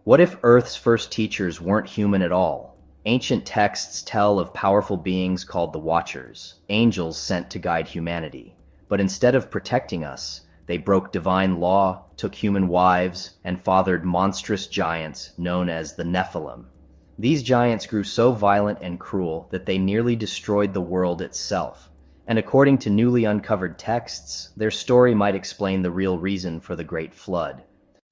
What if Earth's first teachers weren't human at all? Ancient texts tell of powerful beings called the Watchers, angels sent to guide humanity. But instead of protecting us, they broke divine law, took human wives, and fathered monstrous giants known as the Nephilim. These giants grew so violent and cruel that they nearly destroyed the world itself. And according to newly uncovered texts, their story might explain the real reason for the Great Flood.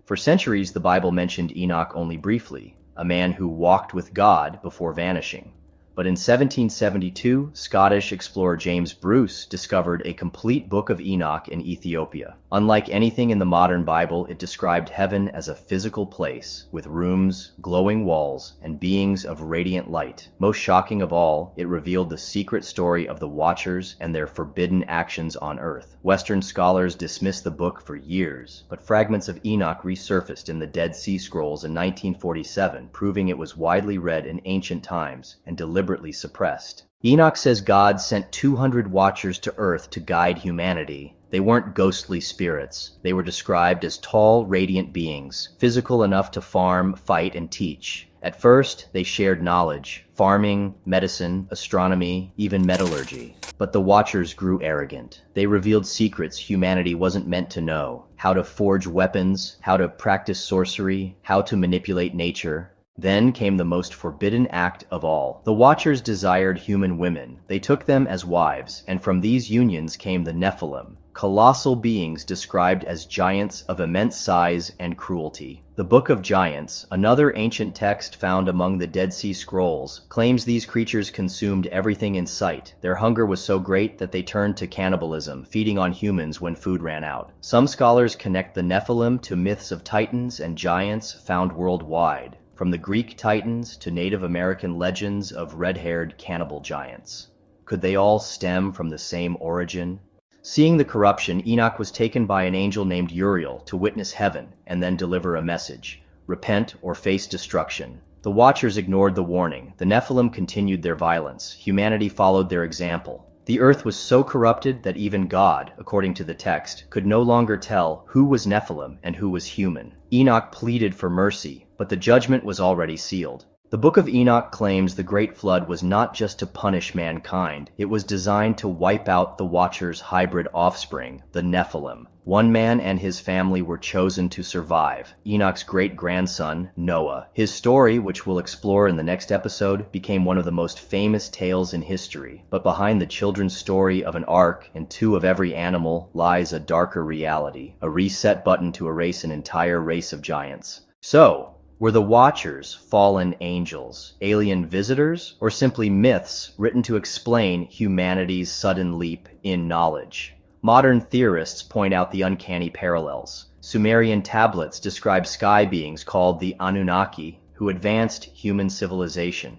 For centuries, the Bible mentioned Enoch only briefly, a man who walked with God before vanishing. But in 1772, Scottish explorer James Bruce discovered a complete Book of Enoch in Ethiopia. Unlike anything in the modern Bible, it described heaven as a physical place, with rooms, glowing walls, and beings of radiant light. Most shocking of all, it revealed the secret story of the Watchers and their forbidden actions on Earth. Western scholars dismissed the book for years, but fragments of Enoch resurfaced in the Dead Sea Scrolls in 1947, proving it was widely read in ancient times and deliberately suppressed. Enoch says God sent 200 Watchers to Earth to guide humanity. They weren't ghostly spirits. They were described as tall, radiant beings, physical enough to farm, fight, and teach. At first, they shared knowledge, farming, medicine, astronomy, even metallurgy. But the Watchers grew arrogant. They revealed secrets humanity wasn't meant to know: how to forge weapons, how to practice sorcery, how to manipulate nature. Then came the most forbidden act of all. The Watchers desired human women. They took them as wives, and from these unions came the Nephilim, colossal beings described as giants of immense size and cruelty. The Book of Giants, another ancient text found among the Dead Sea Scrolls, claims these creatures consumed everything in sight. Their hunger was so great that they turned to cannibalism, feeding on humans when food ran out. Some scholars connect the Nephilim to myths of titans and giants found worldwide, from the Greek Titans to Native American legends of red-haired cannibal giants. Could they all stem from the same origin? Seeing the corruption, Enoch was taken by an angel named Uriel to witness heaven and then deliver a message: repent or face destruction. The Watchers ignored the warning. The Nephilim continued their violence. Humanity followed their example. The earth was so corrupted that even God, according to the text, could no longer tell who was Nephilim and who was human. Enoch pleaded for mercy, but the judgment was already sealed. The Book of Enoch claims the Great Flood was not just to punish mankind. It was designed to wipe out the Watchers' hybrid offspring, the Nephilim. One man and his family were chosen to survive: Enoch's great-grandson, Noah. His story, which we'll explore in the next episode, became one of the most famous tales in history. But behind the children's story of an ark and two of every animal lies a darker reality, a reset button to erase an entire race of giants. So, were the Watchers fallen angels, alien visitors, or simply myths written to explain humanity's sudden leap in knowledge? Modern theorists point out the uncanny parallels. Sumerian tablets describe sky beings called the Anunnaki, who advanced human civilization.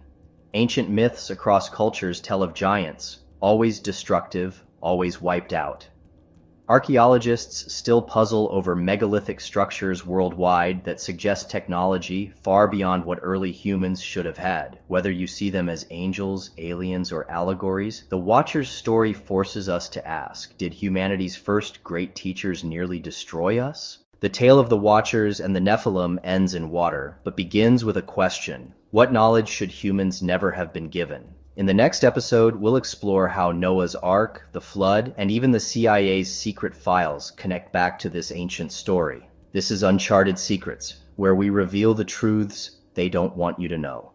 Ancient myths across cultures tell of giants, always destructive, always wiped out. Archaeologists still puzzle over megalithic structures worldwide that suggest technology far beyond what early humans should have had. Whether you see them as angels, aliens, or allegories, the Watcher's story forces us to ask: did humanity's first great teachers nearly destroy us? The tale of the Watchers and the Nephilim ends in water, but begins with a question: what knowledge should humans never have been given? In the next episode, we'll explore how Noah's Ark, the Flood, and even the CIA's secret files connect back to this ancient story. This is Uncharted Secrets, where we reveal the truths they don't want you to know.